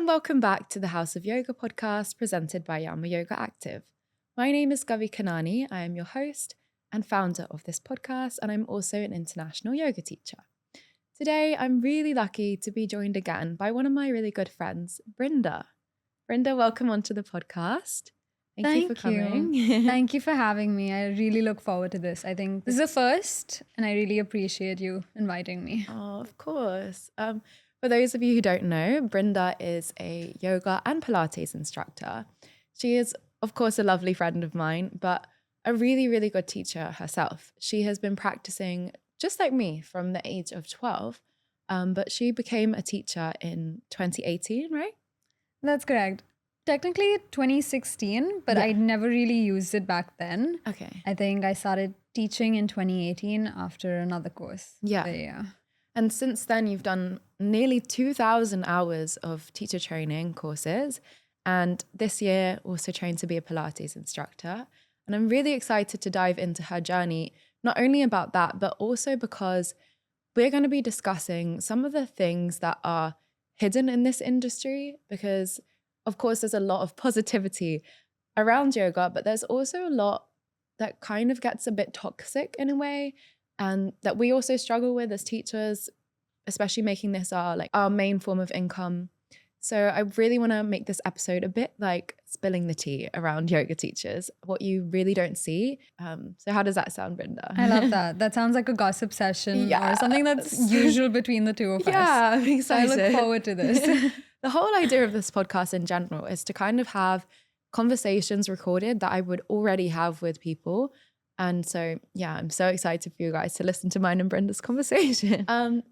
welcome back to the House of Yoga podcast presented by Yama Yoga Active. My name is Kavi Kanani. I am your host and founder of this podcast, and I'm also an international yoga teacher. Today, I'm really lucky to be joined again by one of my really good friends, Brinda. Brinda, welcome onto the podcast. Thank you for coming. Thank you for having me. I really look forward to this. I think this is a first, and I really appreciate you inviting me. Oh, of course. For those of you who don't know, Brinda is a yoga and Pilates instructor. She is, of course, a lovely friend of mine, but a really, really good teacher herself. She has been practicing just like me from the age of 12, but she became a teacher in 2018, right? That's correct. Technically 2016, but I never really used it back then. Okay. I think I started teaching in 2018 after another course. Yeah. And since then, you've done nearly 2,000 hours of teacher training courses. And this year, also trained to be a Pilates instructor. And I'm really excited to dive into her journey, not only about that, but also because we're going to be discussing some of the things that are hidden in this industry. Because, of course, there's a lot of positivity around yoga, but there's also a lot that kind of gets a bit toxic in a way. And that we also struggle with as teachers, especially making this our main form of income. So I really want to make this episode a bit like spilling the tea around yoga teachers, what you really don't see. So how does that sound, Brinda? I love that. That sounds like a gossip session or something that's usual between the two of us. Yeah, I'm excited. So I look forward to this. The whole idea of this podcast in general is to kind of have conversations recorded that I would already have with people. And so, yeah, I'm so excited for you guys to listen to mine and Brinda's conversation.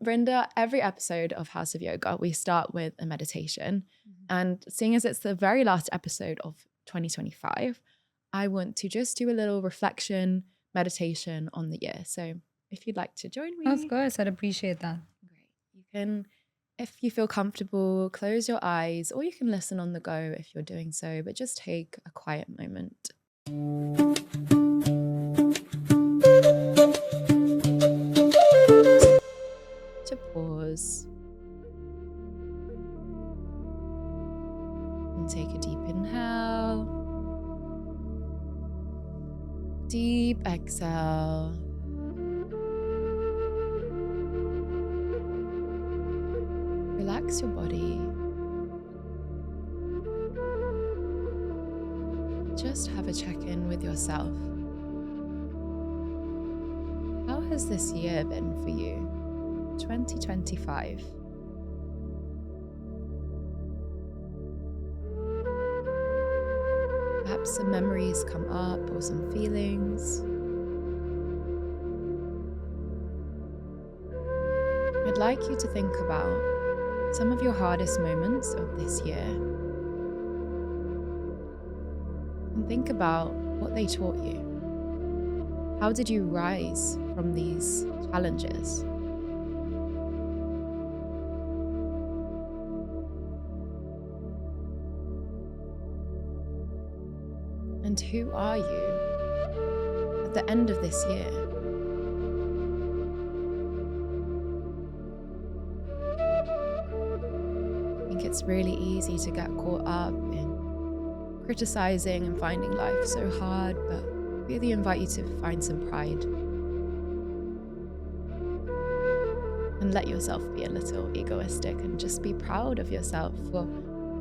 Brinda, every episode of House of Yoga, we start with a meditation. And seeing as it's the very last episode of 2025, I want to just do a little reflection meditation on the year. So if you'd like to join me. Of course, I'd appreciate that. Great. You can, if you feel comfortable, close your eyes, or you can listen on the go if you're doing so, but just take a quiet moment. To pause and take a deep inhale, deep exhale, relax your body, just have a check-in with yourself. How has this year been for you? 2025. Perhaps some memories come up or some feelings. I'd like you to think about some of your hardest moments of this year and think about what they taught you. How did you rise from these challenges? And who are you at the end of this year? I think it's really easy to get caught up in criticizing and finding life so hard, but I really invite you to find some pride and let yourself be a little egoistic and just be proud of yourself for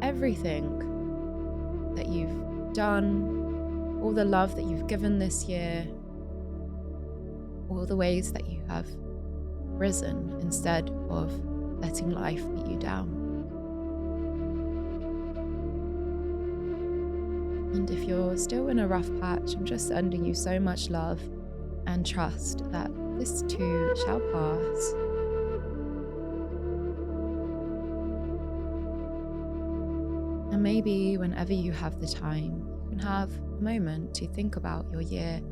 everything that you've done, all the love that you've given this year, all the ways that you have risen instead of letting life beat you down. And if you're still in a rough patch, I'm just sending you so much love and trust that this too shall pass. And maybe whenever you have the time, you can have a moment to think about your year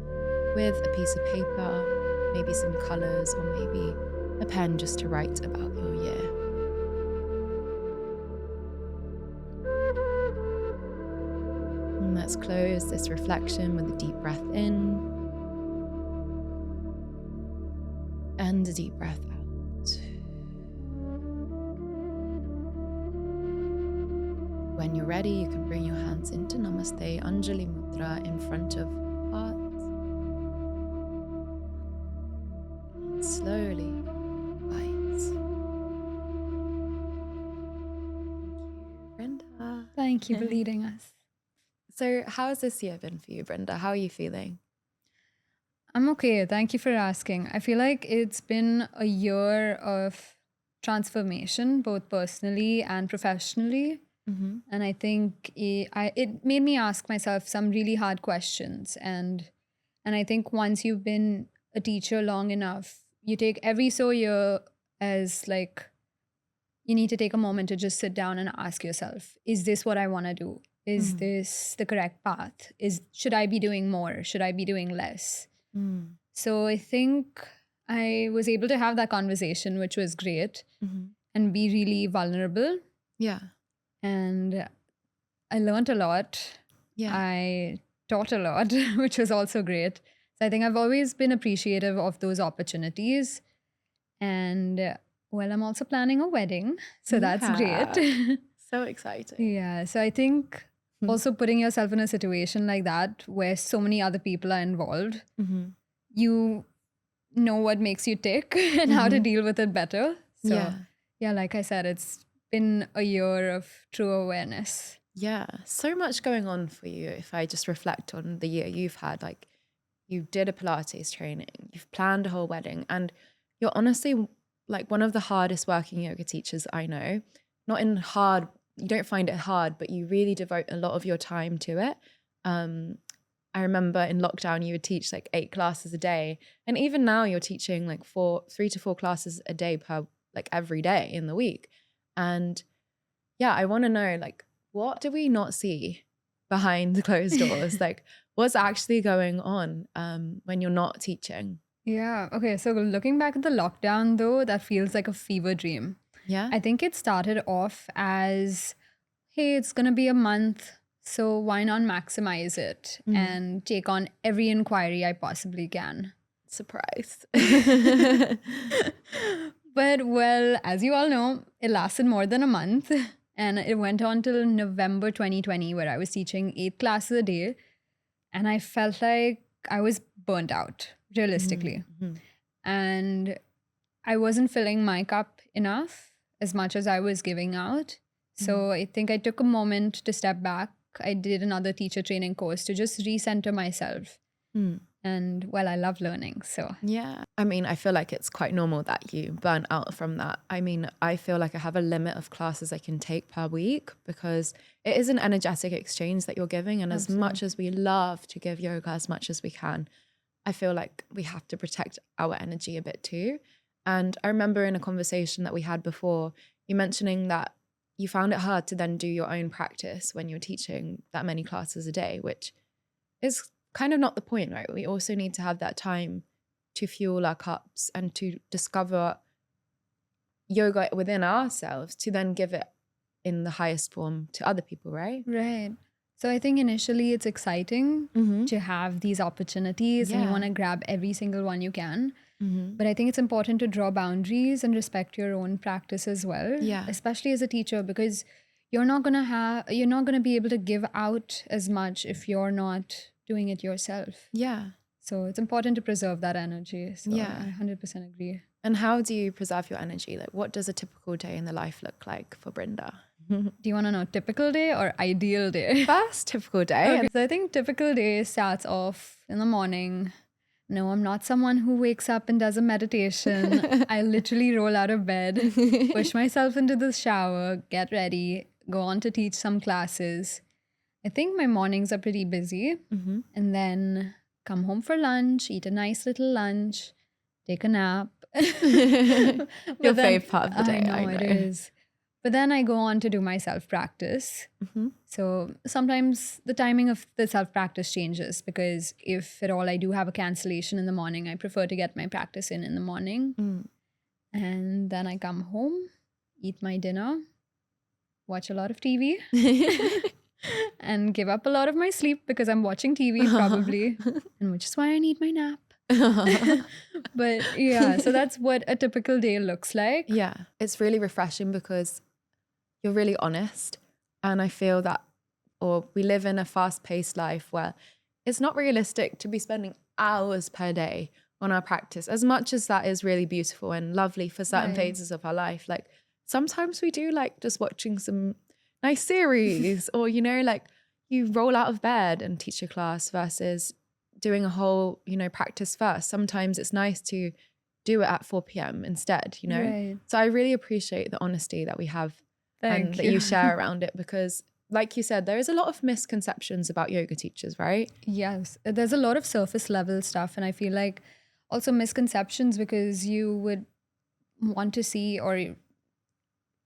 with a piece of paper, maybe some colours, or maybe a pen just to write about your year. And let's close this reflection with a deep breath in and a deep breath out. When you're ready, you can bring your hands into Namaste Anjali Mudra in front of heart. And slowly rise. Thank you, Brinda. Thank you for leading us. So how has this year been for you, Brinda? How are you feeling? I'm okay. Thank you for asking. I feel like it's been a year of transformation, both personally and professionally. And I think it made me ask myself some really hard questions. And I think once you've been a teacher long enough, you take every so year as like, you need to take a moment to just sit down and ask yourself, is this what I want to do? Is this the correct path? Should I be doing more? Should I be doing less? So I think I was able to have that conversation, which was great, and be really vulnerable. Yeah. And I learned a lot. Yeah. I taught a lot, which was also great. So I think I've always been appreciative of those opportunities. And well, I'm also planning a wedding. So that's great. So exciting. Yeah. So I think also putting yourself in a situation like that where so many other people are involved, you know what makes you tick and how to deal with it better. So yeah, like I said, it's been a year of true awareness. Yeah, so much going on for you. If I just reflect on the year you've had, like you did a Pilates training, you've planned a whole wedding, and you're honestly like one of the hardest working yoga teachers I know. Not in hard, you don't find it hard, but you really devote a lot of your time to it. I remember in lockdown, you would teach like 8 classes a day. And even now you're teaching like 3 to 4 classes a day like every day in the week. And yeah, I want to know, like, what do we not see behind the closed doors? Like, what's actually going on when you're not teaching? Yeah. Okay. So looking back at the lockdown, though, that feels like a fever dream. Yeah. I think it started off as, hey, it's going to be a month. So why not maximize it and take on every inquiry I possibly can? Surprise. But well, as you all know, it lasted more than a month. And it went on till November 2020, where I was teaching 8 classes a day. And I felt like I was burnt out, realistically. And I wasn't filling my cup enough as much as I was giving out. So I think I took a moment to step back. I did another teacher training course to just recenter myself. And well, I love learning. So yeah, I mean, I feel like it's quite normal that you burn out from that. I mean, I feel like I have a limit of classes I can take per week because it is an energetic exchange that you're giving. And as much as we love to give yoga as much as we can, I feel like we have to protect our energy a bit too. And I remember in a conversation that we had before, you mentioning that you found it hard to then do your own practice when you're teaching that many classes a day, which is kind of not the point, right? We also need to have that time to fuel our cups and to discover yoga within ourselves to then give it in the highest form to other people, right? Right. So I think initially it's exciting to have these opportunities and you want to grab every single one you can. But I think it's important to draw boundaries and respect your own practice as well, especially as a teacher, because you're not going to be able to give out as much if you're not doing it yourself. Yeah. So it's important to preserve that energy. So Yeah. I 100% agree. And how do you preserve your energy? Like, what does a typical day in the life look like for Brinda? Do you want to know typical day or ideal day? First, typical day. Okay. So I think typical day starts off in the morning. No, I'm not someone who wakes up and does a meditation. I literally roll out of bed, push myself into the shower, get ready, go on to teach some classes. I think my mornings are pretty busy. And then come home for lunch, eat a nice little lunch, take a nap. Your fave part of the day, I know it is. But then I go on to do my self-practice. So sometimes the timing of the self-practice changes because if at all I do have a cancellation in the morning, I prefer to get my practice in the morning. And then I come home, eat my dinner, watch a lot of TV, and give up a lot of my sleep because I'm watching TV probably, and which is why I need my nap. But yeah, so that's what a typical day looks like. Yeah, it's really refreshing because you're really honest And I feel that, or we live in a fast-paced life where it's not realistic to be spending hours per day on our practice, as much as that is really beautiful and lovely for certain phases of our life. Like sometimes we do like just watching some nice series or, you know, like you roll out of bed and teach a class versus doing a whole, you know, practice first. Sometimes it's nice to do it at 4 p.m. instead, you know? Right. So I really appreciate the honesty that we have and that you share around it, because like you said, there is a lot of misconceptions about yoga teachers, right? Yes, there's a lot of surface level stuff, and I feel like also misconceptions because you would want to see, or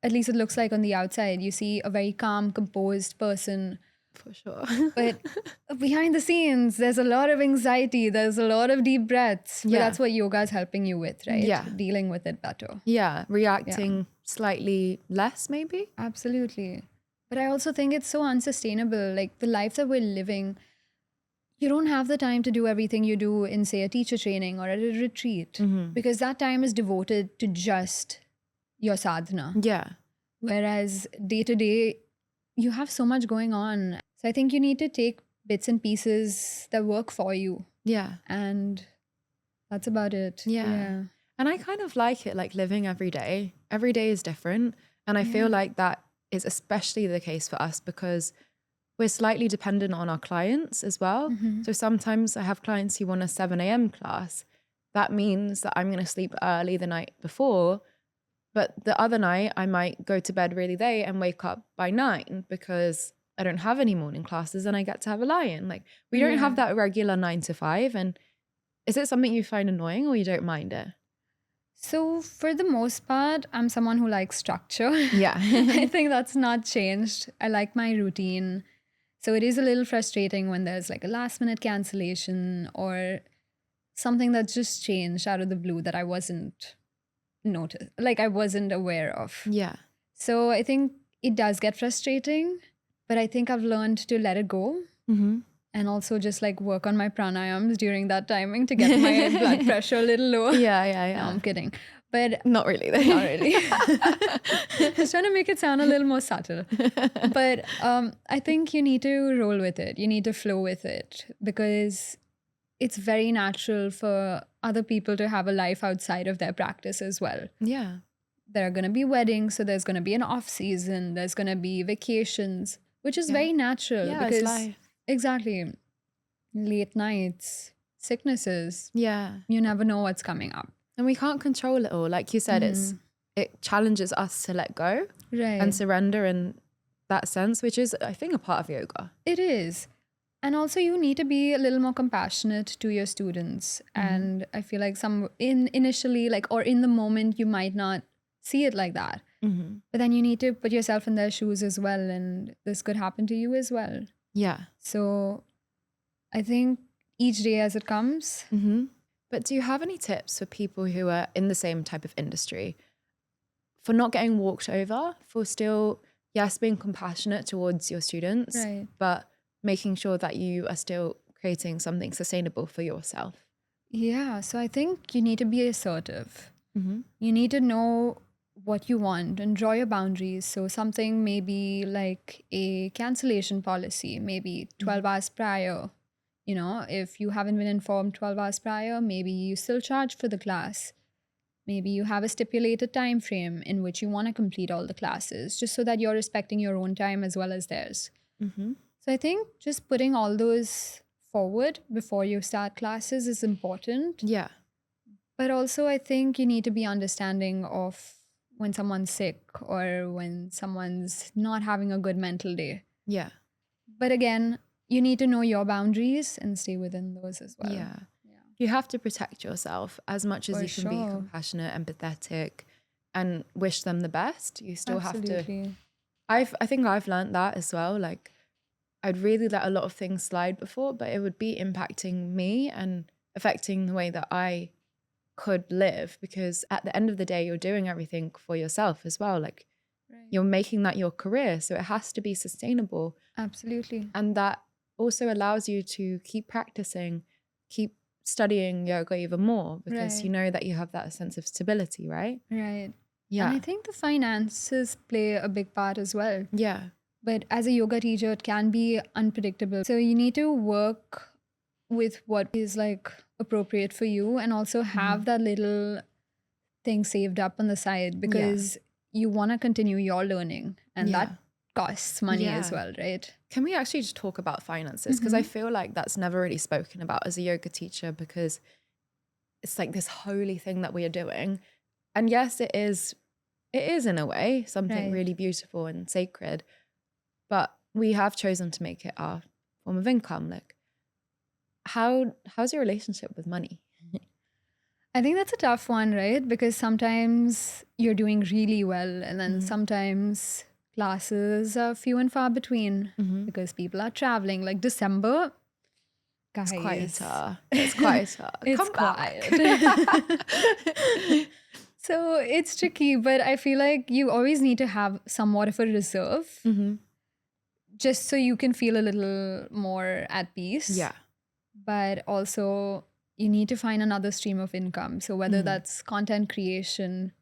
at least it looks like on the outside, you see a very calm, composed person. For sure. But behind the scenes, there's a lot of anxiety, there's a lot of deep breaths. But that's what yoga is helping you with, right? Yeah. Dealing with it better. Yeah, reacting slightly less, maybe. Absolutely. But I also think it's so unsustainable. Like the life that we're living, you don't have the time to do everything you do in, say, a teacher training or at a retreat, because that time is devoted to just your sadhana. Yeah. Whereas day to day, you have so much going on. So I think you need to take bits and pieces that work for you. Yeah. And that's about it. Yeah. And I kind of like it, like living every day. Every day is different. And I feel like that is especially the case for us because we're slightly dependent on our clients as well. So sometimes I have clients who want a 7 a.m. class. That means that I'm going to sleep early the night before. But the other night, I might go to bed really late and wake up by 9 because I don't have any morning classes and I get to have a lie-in. Like we don't have that regular 9 to 5. And is it something you find annoying or you don't mind it? So for the most part, I'm someone who likes structure. Yeah. I think that's not changed. I like my routine. So it is a little frustrating when there's like a last minute cancellation or something that just changed out of the blue that I wasn't I wasn't aware of. Yeah. So I think it does get frustrating, but I think I've learned to let it go. And also just like work on my pranayams during that timing to get my blood pressure a little lower. Yeah. No, I'm kidding. But not really though. Not really. Just trying to make it sound a little more subtle. But I think you need to roll with it. You need to flow with it because it's very natural for other people to have a life outside of their practice as well. Yeah. There are going to be weddings, so there's going to be an off season, there's going to be vacations, which is very natural. Yeah, because it's life. Exactly. Late nights, sicknesses. Yeah. You never know what's coming up. And we can't control it all. Like you said, it challenges us to let go and surrender in that sense, which is, I think, a part of yoga. It is. And also you need to be a little more compassionate to your students. And I feel like initially, like, or in the moment, you might not see it like that. But then you need to put yourself in their shoes as well. And this could happen to you as well. Yeah. So I think each day as it comes. But do you have any tips for people who are in the same type of industry for not getting walked over, for still, yes, being compassionate towards your students, but making sure that you are still creating something sustainable for yourself? Yeah. So I think you need to be assertive. You need to know what you want and draw your boundaries. So something maybe like a cancellation policy, maybe 12 hours prior. You know, if you haven't been informed 12 hours prior, maybe you still charge for the class. Maybe you have a stipulated time frame in which you want to complete all the classes, just so that you're respecting your own time as well as theirs. So I think just putting all those forward before you start classes is important. Yeah. But also I think you need to be understanding of when someone's sick or when someone's not having a good mental day. Yeah. But again, you need to know your boundaries and stay within those as well. Yeah. You have to protect yourself as much as you can be compassionate, empathetic, and wish them the best. You still have to. I think I've learned that as well. Like, I'd really let a lot of things slide before, but it would be impacting me and affecting the way that I could live, because at the end of the day, you're doing everything for yourself as well. Like, you're making that your career, so it has to be sustainable. Absolutely. And that also allows you to keep practicing, keep studying yoga even more, because you know that you have that sense of stability, right? Right. Yeah. And I think the finances play a big part as well. Yeah. But as a yoga teacher, it can be unpredictable. So you need to work with what is like appropriate for you, and also have that little thing saved up on the side, because you want to continue your learning, and that costs money as well, right? Can we actually just talk about finances? Because I feel like that's never really spoken about as a yoga teacher, because it's like this holy thing that we are doing. And yes, it is in a way something really beautiful and sacred, but we have chosen to make it our form of income. Like, how's your relationship with money? I think that's a tough one, right? Because sometimes you're doing really well, and then sometimes classes are few and far between because people are traveling. Like December, guys, It's quieter. It's quieter. It's Come back. quiet. So it's tricky, but I feel like you always need to have somewhat of a reserve, just so you can feel a little more at peace. Yeah. But also, you need to find another stream of income. So whether that's content creation,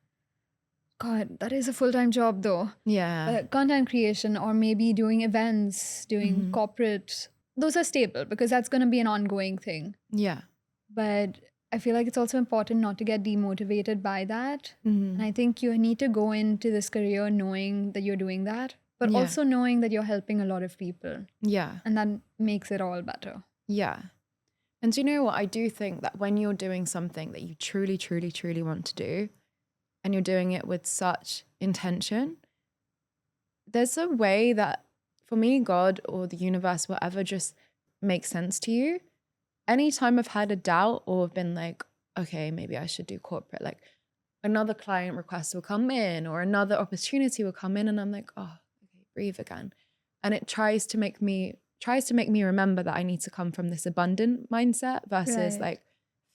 God, that is a full-time job though. Yeah. But content creation, or maybe doing events, doing corporate, those are stable because that's going to be an ongoing thing. Yeah. But I feel like it's also important not to get demotivated by that. And I think you need to go into this career knowing that you're doing that, but also knowing that you're helping a lot of people. Yeah. And that makes it all better. Yeah. And do you know what? I do think that when you're doing something that you truly, truly, truly want to do, and you're doing it with such intention, there's a way that, for me, God or the universe, whatever, just makes sense to you. Anytime I've had a doubt or been like, okay, maybe I should do corporate, like another client request will come in or another opportunity will come in, and I'm like, oh, okay, breathe again. And it tries to make me remember that I need to come from this abundant mindset versus like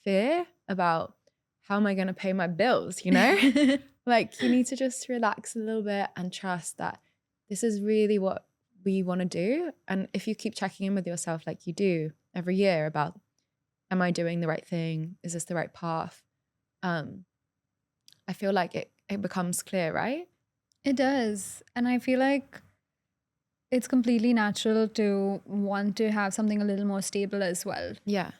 fear about how am I going to pay my bills, you know? Like, you need to just relax a little bit and trust that this is really what we want to do. And if you keep checking in with yourself like you do every year about, am I doing the right thing? Is this the right path? I feel like it becomes clear, right? It does. And I feel like it's completely natural to want to have something a little more stable as well. Yeah.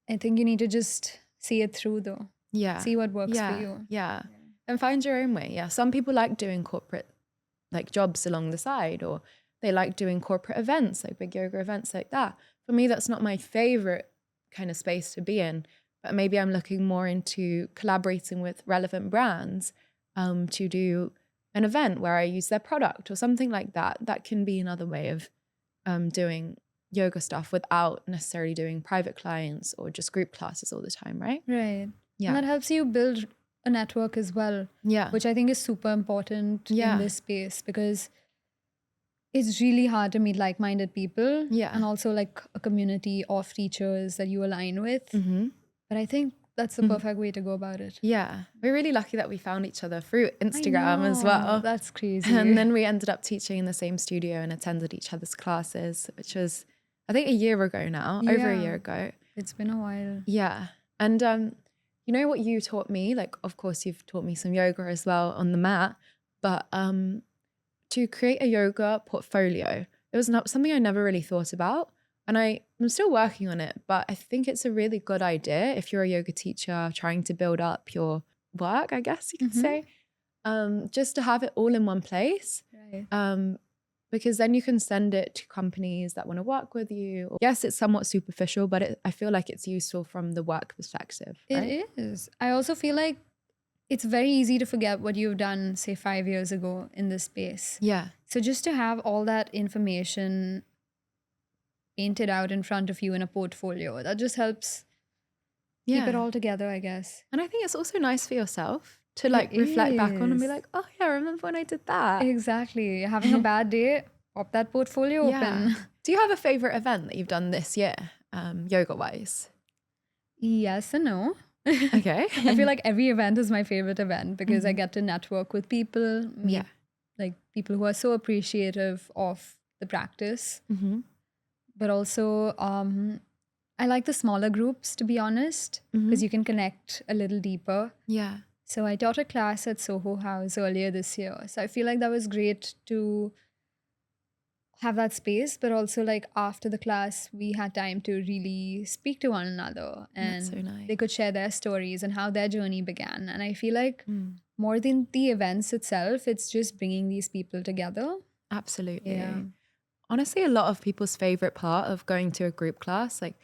I think you need to just see it through though. Yeah. See what works for you. Yeah. And find your own way. Yeah. Some people like doing corporate like jobs along the side, or they like doing corporate events, like big yoga events like that. For me, that's not my favorite kind of space to be in, but maybe I'm looking more into collaborating with relevant brands to do an event where I use their product or something like that. That can be another way of doing yoga stuff without necessarily doing private clients or just group classes all the time, right? Right. Yeah. And that helps you build a network as well. Yeah. Which I think is super important in this space, because it's really hard to meet like-minded people. Yeah. And also like a community of teachers that you align with. But I think that's the perfect way to go about it. Yeah. We're really lucky that we found each other through Instagram as well. That's crazy. And then we ended up teaching in the same studio and attended each other's classes, which was, I think, a year ago now, over a year ago. It's been a while. Yeah. And you know what you taught me? Like, of course, you've taught me some yoga as well on the mat, but to create a yoga portfolio, it was not something I never really thought about. And I'm still working on it, but I think it's a really good idea if you're a yoga teacher trying to build up your work, I guess you could say, just to have it all in one place. Right. Because then you can send it to companies that want to work with you. Yes, it's somewhat superficial, but I feel like it's useful from the work perspective. Right? It is. I also feel like it's very easy to forget what you've done, say, 5 years ago in this space. Yeah. So just to have all that information painted out in front of you in a portfolio, that just helps keep it all together, I guess. And I think it's also nice for yourself to like reflect back on and be like, oh yeah, I remember when I did that. Exactly. Having a bad day, pop that portfolio open. Do you have a favorite event that you've done this year, yoga wise? Yes and no. Okay. I feel like every event is my favorite event because I get to network with people, meet like people who are so appreciative of the practice. But also, I like the smaller groups, to be honest, because you can connect a little deeper. Yeah. So I taught a class at Soho House earlier this year. So I feel like that was great to have that space, but also like after the class we had time to really speak to one another, That's and so nice. they could share their stories and how their journey began. And I feel like Mm. more than the events itself, it's just bringing these people together. Absolutely. Yeah. Honestly, a lot of people's favorite part of going to a group class, like,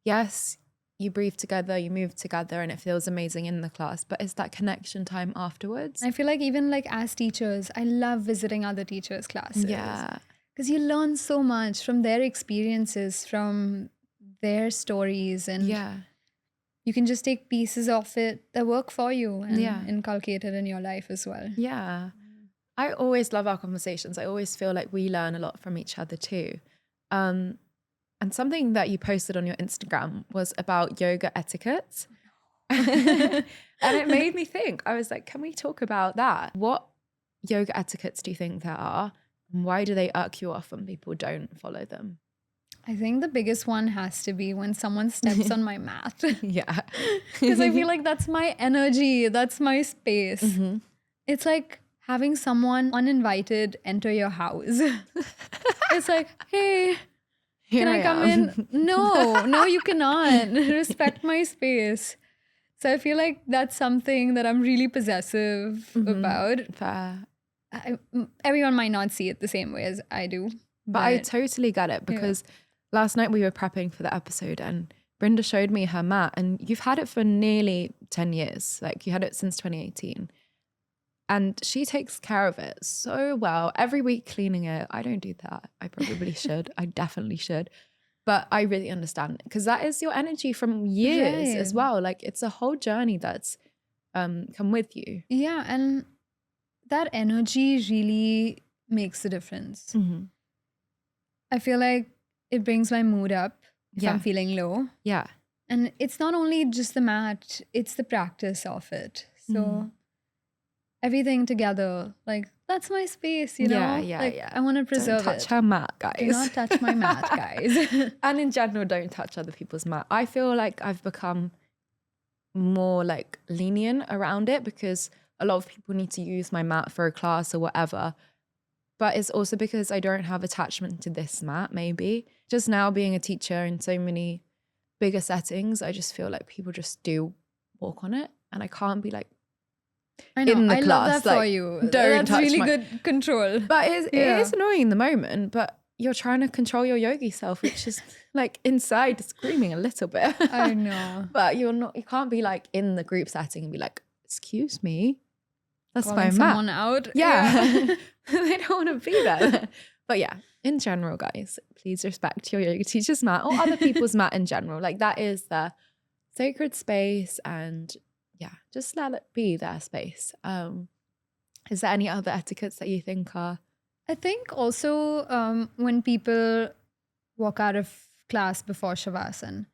yes, you breathe together, you move together, and it feels amazing in the class, but it's that connection time afterwards. I feel like even like as teachers, I love visiting other teachers' classes. Yeah. Because you learn so much from their experiences, from their stories, and Yeah. you can just take pieces of it that work for you and Yeah. inculcate it in your life as well. Yeah. I always love our conversations. I always feel like we learn a lot from each other too. And something that you posted on your Instagram was about yoga etiquette. And it made me think. I was like, can we talk about that? What yoga etiquettes do you think there are? And why do they irk you off when people don't follow them? I think the biggest one has to be when someone steps on my mat. Yeah. Because I feel like that's my energy, that's my space. Mm-hmm. It's like having someone uninvited enter your house. It's like, hey, Here can I come in? No, you cannot. Respect my space. So I feel like that's something that I'm really possessive about. Fair. Everyone might not see it the same way as I do. But I totally get it, because last night we were prepping for the episode and Brinda showed me her mat, and you've had it for nearly 10 years. Like, you had it since 2018. And she takes care of it so well. Every week cleaning it. I don't do that. I probably should. I definitely should. But I really understand it, because that is your energy from years as well. Like, it's a whole journey that's come with you. Yeah, and that energy really makes a difference. Mm-hmm. I feel like it brings my mood up if Yeah. I'm feeling low. Yeah. And it's not only just the mat, it's the practice of it. So everything together, like, that's my space, you know? Yeah. I want to preserve Don't touch it. her mat, guys. Do not touch my mat, guys. And in general, don't touch other people's mat. I feel like I've become more like lenient around it, because a lot of people need to use my mat for a class or whatever. But it's also because I don't have attachment to this mat, maybe. Just now being a teacher in so many bigger settings, I just feel like people just do walk on it. And I can't be like, I know, in the I class, love that like, for you. don't That's touch really my- good control. But it is annoying in the moment, but you're trying to control your yogi self, which is like inside screaming a little bit. I know. But you can't be like in the group setting and be like, excuse me, that's Calling my someone mat. out. Yeah. They don't want to be there. But yeah, in general, guys, please respect your yoga teacher's mat or other people's mat in general. Like, that is their sacred space, and yeah, just let it be their space. Is there any other etiquettes that you think are? I think also when people walk out of class before Shavasana,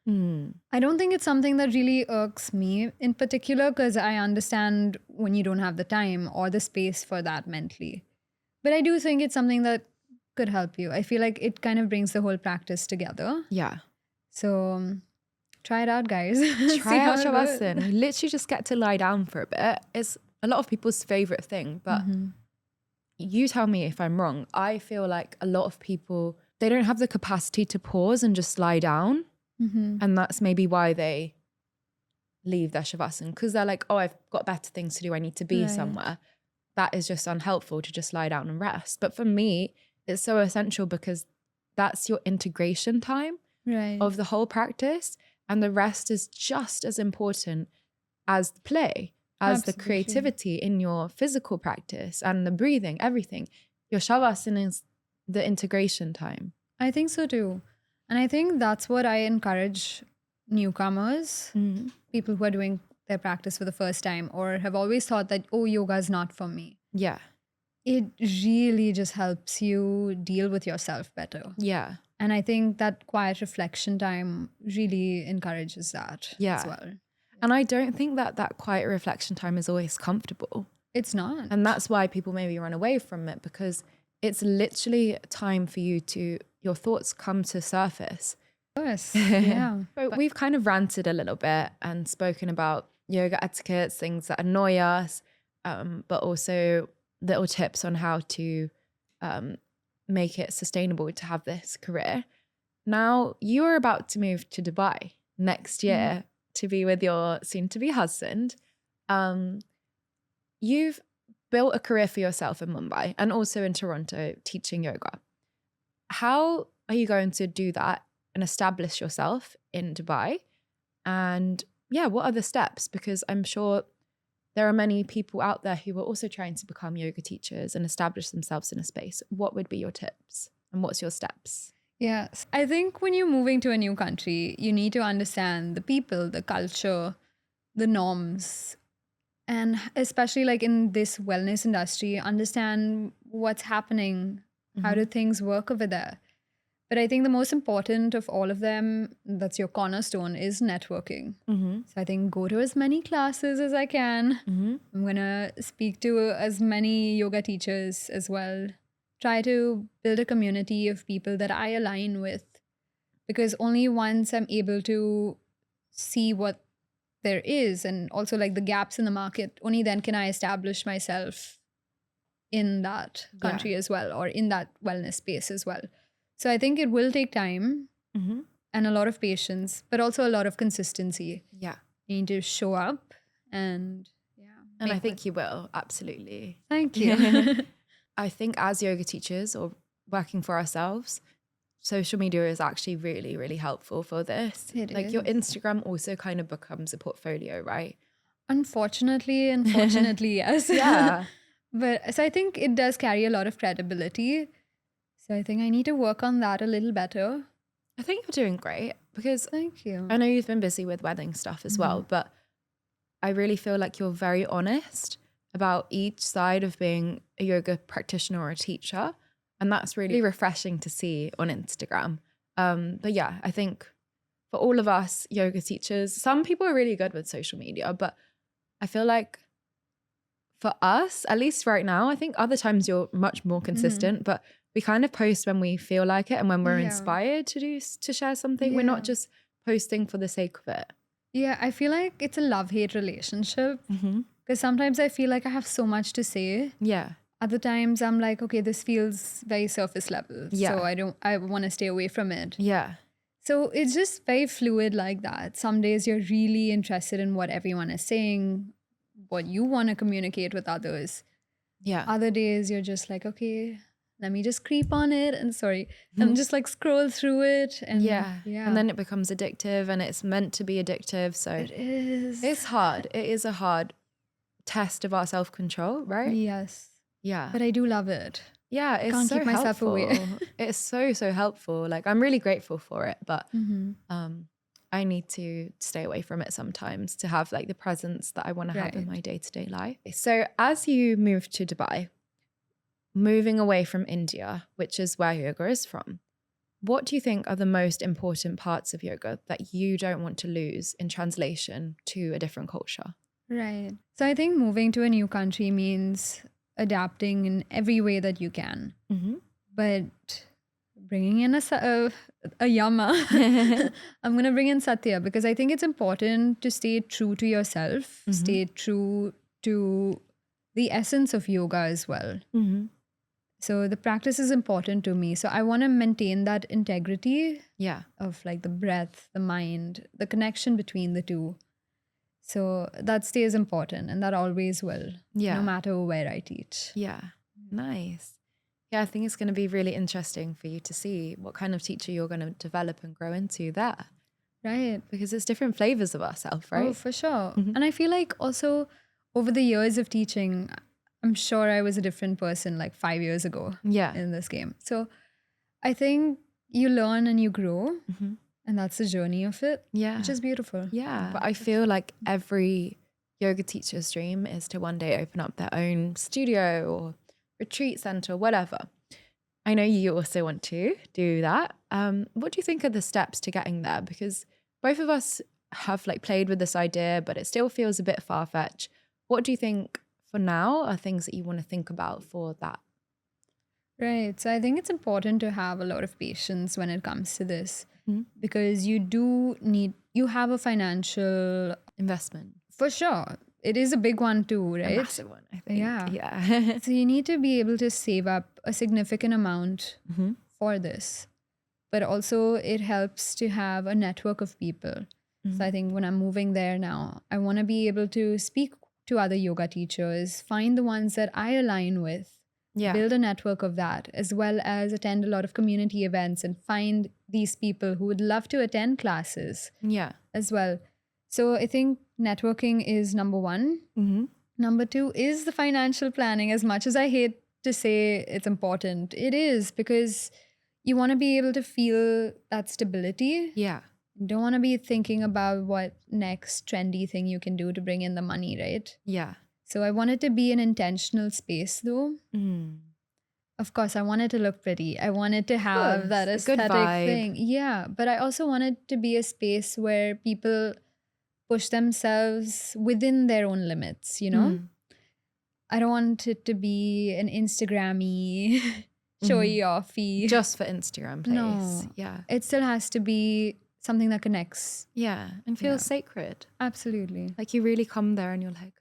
I don't think it's something that really irks me in particular, because I understand when you don't have the time or the space for that mentally. But I do think it's something that could help you. I feel like it kind of brings the whole practice together. Yeah. So try it out, guys. Try out Shavasana. You literally just get to lie down for a bit. It's a lot of people's favorite thing, but you tell me if I'm wrong. I feel like a lot of people, they don't have the capacity to pause and just lie down. And that's maybe why they leave their Shavasana, because they're like, oh, I've got better things to do. I need to be somewhere. That is just unhelpful to just lie down and rest. But for me, it's so essential, because that's your integration time of the whole practice. And the rest is just as important as the play, as the creativity in your physical practice and the breathing, everything. Your Shavasana is the integration time. I think so too. And I think that's what I encourage newcomers, people who are doing their practice for the first time or have always thought that, oh, yoga is not for me. Yeah. It really just helps you deal with yourself better. Yeah. And I think that quiet reflection time really encourages that as well. And I don't think that quiet reflection time is always comfortable. It's not. And that's why people maybe run away from it, because it's literally time for you to, your thoughts come to surface. Of course. Yeah. But we've kind of ranted a little bit and spoken about yoga etiquettes, things that annoy us, but also little tips on how to make it sustainable to have this career. Now you are about to move to Dubai next year to be with your soon-to-be husband. You've built a career for yourself in Mumbai and also in Toronto teaching yoga. How are you going to do that and establish yourself in Dubai? And yeah, what are the steps? Because I'm sure there are many people out there who are also trying to become yoga teachers and establish themselves in a space. What would be your tips and what's your steps? Yes. I think when you're moving to a new country, you need to understand the people, the culture, the norms, and especially like in this wellness industry, understand what's happening, how do things work over there. But I think the most important of all of them, that's your cornerstone, is networking. So I think go to as many classes as I can. I'm going to speak to as many yoga teachers as well. Try to build a community of people that I align with, because only once I'm able to see what there is and also like the gaps in the market, only then can I establish myself in that country as well, or in that wellness space as well. So I think it will take time and a lot of patience, but also a lot of consistency. Yeah. You need to show up and And I think you will, absolutely. Thank you. I think as yoga teachers or working for ourselves, social media is actually really, really helpful for this. It your is. Instagram also kind of becomes a portfolio, right? Unfortunately, yes. Yeah. But so I think it does carry a lot of credibility. So I think I need to work on that a little better. I think you're doing great because Thank you. I know you've been busy with wedding stuff as well, but I really feel like you're very honest about each side of being a yoga practitioner or a teacher. And that's really refreshing to see on Instagram. But yeah, I think for all of us yoga teachers, some people are really good with social media, but I feel like for us, at least right now, I think other times you're much more consistent, but we kind of post when we feel like it and when we're inspired to share something. We're not just posting for the sake of it. Yeah, I feel like it's a love-hate relationship because sometimes I feel like I have so much to say. Yeah. Other times I'm like, okay, this feels very surface level. Yeah. So I want to stay away from it. Yeah. So it's just very fluid like that. Some days you're really interested in what everyone is saying, what you want to communicate with others. Yeah. Other days you're just like, okay, let me just creep on it and just like scroll through it. And And then it becomes addictive and it's meant to be addictive. So it is. It's hard. It is a hard test of our self-control, right? Yes. Yeah. But I do love it. Yeah, it's Can't so keep myself helpful. away. It's so helpful. Like I'm really grateful for it, but I need to stay away from it sometimes to have like the presence that I want to have in my day-to-day life. So as you move to Dubai, moving away from India, which is where yoga is from, what do you think are the most important parts of yoga that you don't want to lose in translation to a different culture? Right. So I think moving to a new country means adapting in every way that you can. But bringing in a Yama, I'm going to bring in Satya because I think it's important to stay true to yourself, stay true to the essence of yoga as well. So the practice is important to me. So I want to maintain that integrity of like the breath, the mind, the connection between the two. So that stays important and that always will, no matter where I teach. Yeah, nice. Yeah, I think it's going to be really interesting for you to see what kind of teacher you're going to develop and grow into there. Right. Because it's different flavors of ourselves, right? Oh, for sure. And I feel like also over the years of teaching, I'm sure I was a different person like 5 years ago in this game. So I think you learn and you grow. And that's the journey of it, which is beautiful. Yeah, but I feel like every yoga teacher's dream is to one day open up their own studio or retreat center, whatever. I know you also want to do that. What do you think are the steps to getting there? Because both of us have like played with this idea, but it still feels a bit far-fetched. What do you think for now are things that you want to think about for that? Right. So I think it's important to have a lot of patience when it comes to this because you have a financial investment. For sure. it is a big one too, A right? massive one, I think. Yeah. Yeah. So you need to be able to save up a significant amount Mhm. for this. But also it helps to have a network of people. So I think when I'm moving there now, I want to be able to speak to other yoga teachers, find the ones that I align with, Yeah. build a network of that, as well as attend a lot of community events and find these people who would love to attend classes Yeah. as well. So I think networking is number one. Mm-hmm. Number two is the financial planning. As much as I hate to say it's important, it is, because you want to be able to feel that stability. Yeah. You don't want to be thinking about what next trendy thing you can do to bring in the money, right? Yeah. So I want it to be an intentional space though. Mm. Of course, I want it to look pretty. I want it to have that course, a good aesthetic vibe. thing. Yeah. But I also want it to be a space where people push themselves within their own limits, you know? I don't want it to be an Instagrammy, showy offy. Just for Instagram place. No. Yeah. It still has to be something that connects. Yeah. And feels Yeah. sacred. Absolutely. Like you really come there and you're like,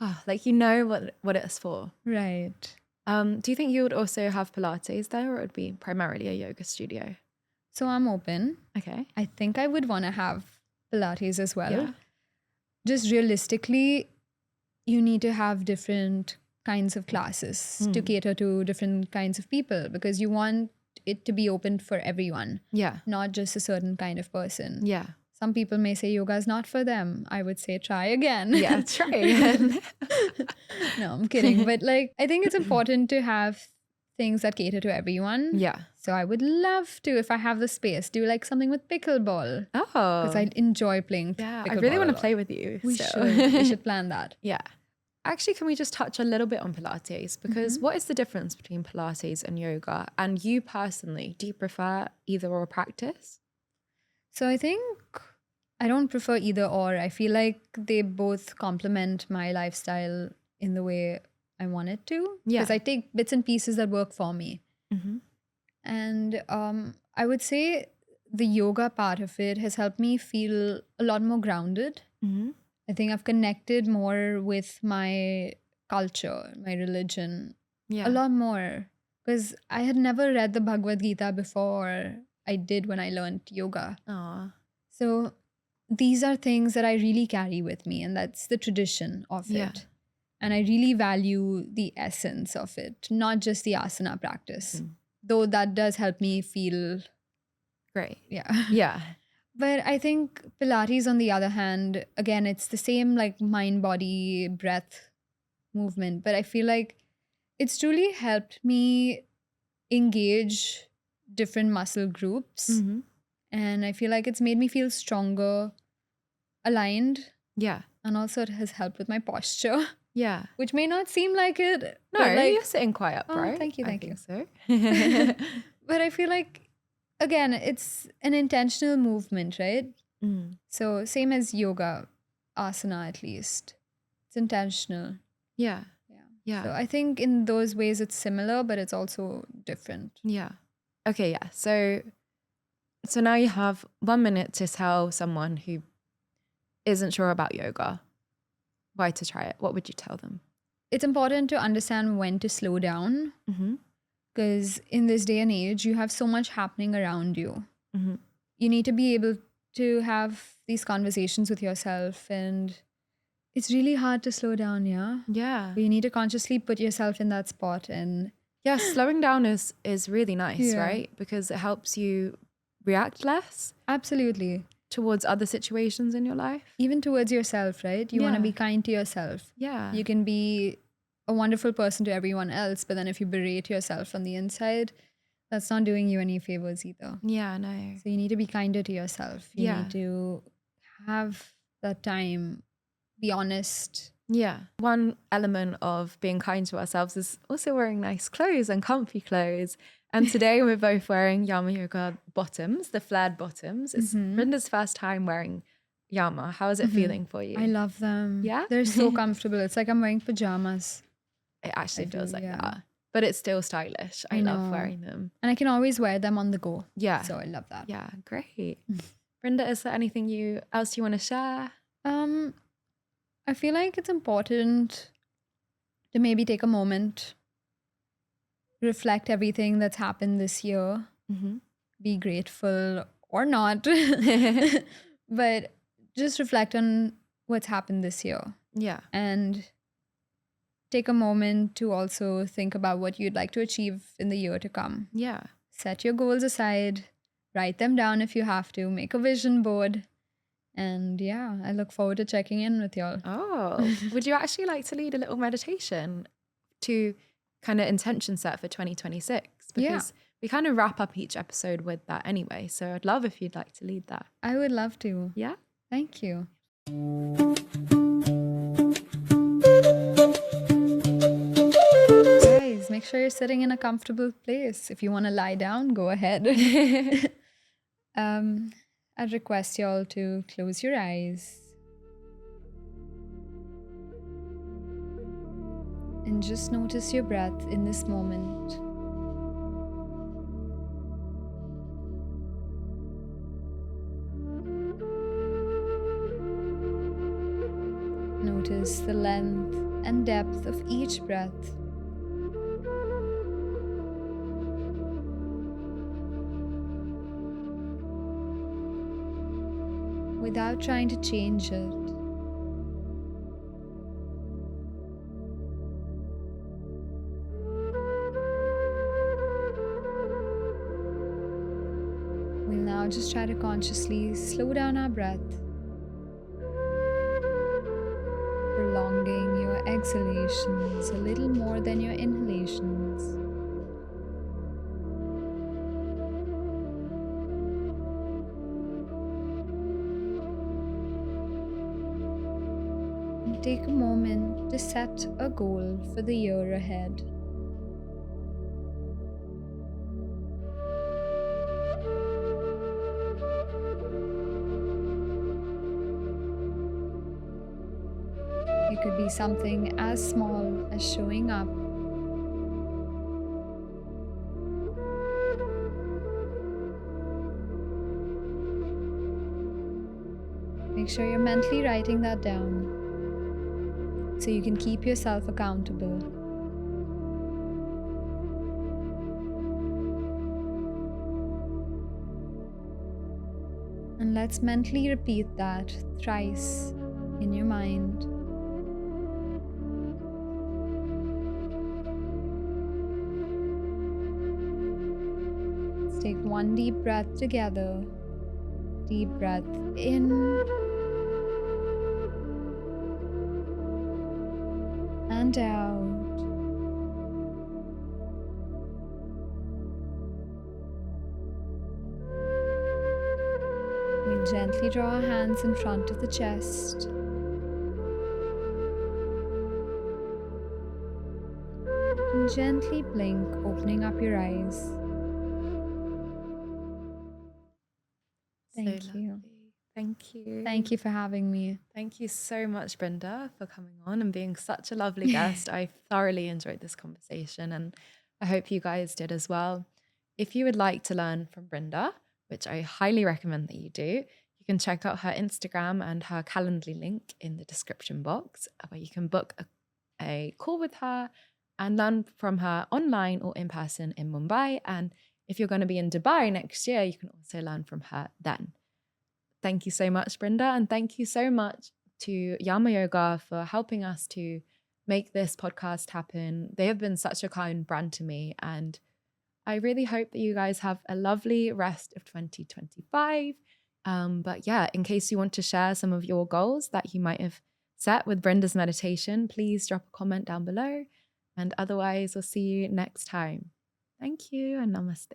oh, like you know what it's for. Right. Do you think you would also have Pilates there, or it would be primarily a yoga studio? So I'm open. Okay. I think I would want to have Pilates as well. Yeah. Just realistically, you need to have different kinds of classes to cater to different kinds of people, because you want it to be open for everyone, Yeah. not just a certain kind of person. Yeah. Some people may say yoga is not for them. I would say try again. Yeah. Try again. No, I'm kidding. But like, I think it's important to have things that cater to everyone. Yeah. So I would love to, if I have the space, do like something with pickleball. Oh. Because I enjoy playing Yeah. pickleball. I really want a to lot. play with you. We so. should. We should plan that. Yeah. Actually, can we just touch a little bit on Pilates? Because what is the difference between Pilates and yoga? And you personally, do you prefer either or practice? So I think I don't prefer either or. I feel like they both complement my lifestyle in the way I want it to. Yeah. Because I take bits and pieces that work for me. Mm-hmm. And I would say the yoga part of it has helped me feel a lot more grounded. Mm-hmm. I think I've connected more with my culture, my religion, Yeah. a lot more. Because I had never read the Bhagavad Gita before I did when I learned yoga. Aw. So these are things that I really carry with me, and that's the tradition of Yeah. it. And I really value the essence of it, not just the asana practice, though that does help me feel, Great. yeah. Yeah. But I think Pilates, on the other hand, again, it's the same like mind, body, breath movement. But I feel like it's truly helped me engage different muscle groups. Mm-hmm. And I feel like it's made me feel stronger, aligned. Yeah. And also it has helped with my posture, Yeah. which may not seem like it. No, but like, you're sitting quite upright. thank you, I thank think you. so. But I feel like, again, it's an intentional movement, right? So same as yoga, asana at least. It's intentional. Yeah. Yeah. Yeah. So I think in those ways it's similar, but it's also different. Yeah. Okay, yeah. So now you have 1 minute to tell someone who isn't sure about yoga why to try it. What would you tell them? It's important to understand when to slow down, Mm-hmm. because in this day and age, you have so much happening around you. Mm-hmm. You need to be able to have these conversations with yourself, and it's really hard to slow down, yeah? Yeah. But you need to consciously put yourself in that spot, and Yeah, slowing down is really nice, Yeah. right? Because it helps you react less absolutely. towards other situations in your life. Even towards yourself, right? You want to Yeah. be kind to yourself. Yeah. You can be a wonderful person to everyone else, but then if you berate yourself on the inside, that's not doing you any favors either. Yeah, no. So you need to be kinder to yourself. You Yeah. need to have that time, be honest. Yeah. One element of being kind to ourselves is also wearing nice clothes and comfy clothes. And today we're both wearing Yama Yoga bottoms, the flared bottoms. It's Brinda's first time wearing Yama. How is it feeling for you? I love them. Yeah? They're so comfortable. It's like I'm wearing pajamas. It actually I feels do, like yeah. that. But it's still stylish. I I love know. wearing them. And I can always wear them on the go. Yeah. So I love that. Yeah, great. Brinda, is there anything else you want to share? I feel like it's important to maybe take a moment, reflect everything that's happened this year, Mm-hmm. be grateful or not, but just reflect on what's happened this year Yeah. and take a moment to also think about what you'd like to achieve in the year to come. Yeah. Set your goals aside, write them down if you have to, make a vision board. And yeah, I look forward to checking in with y'all. Oh, would you actually like to lead a little meditation to kind of intention set for 2026? Yeah. Because we kind of wrap up each episode with that anyway. So I'd love if you'd like to lead that. I would love to. Yeah. Thank you. Guys, make sure you're sitting in a comfortable place. If you want to lie down, go ahead. I'd request y'all to close your eyes and just notice your breath in this moment. Notice the length and depth of each breath. Without trying to change it. We'll now just try to consciously slow down our breath, prolonging your exhalations a little more than your inhalations. And take a moment to set a goal for the year ahead. It could be something as small as showing up. Make sure you're mentally writing that down so you can keep yourself accountable. And let's mentally repeat that thrice in your mind. Let's take one deep breath together. Deep breath in and out. We'll gently draw our hands in front of the chest. And gently blink, opening up your eyes. Thank you. Lovely. Thank you. Thank you for having me. Thank you so much, Brinda, for coming on and being such a lovely guest. I thoroughly enjoyed this conversation and I hope you guys did as well. If you would like to learn from Brinda, which I highly recommend that you do, you can check out her Instagram and her Calendly link in the description box, where you can book a call with her and learn from her online or in person in Mumbai. And if you're going to be in Dubai next year, you can also learn from her then. Thank you so much, Brinda. And thank you so much to Yama Yoga for helping us to make this podcast happen. They have been such a kind brand to me. And I really hope that you guys have a lovely rest of 2025. But yeah, in case you want to share some of your goals that you might have set with Brinda's meditation, please drop a comment down below. And otherwise, we'll see you next time. Thank you and namaste.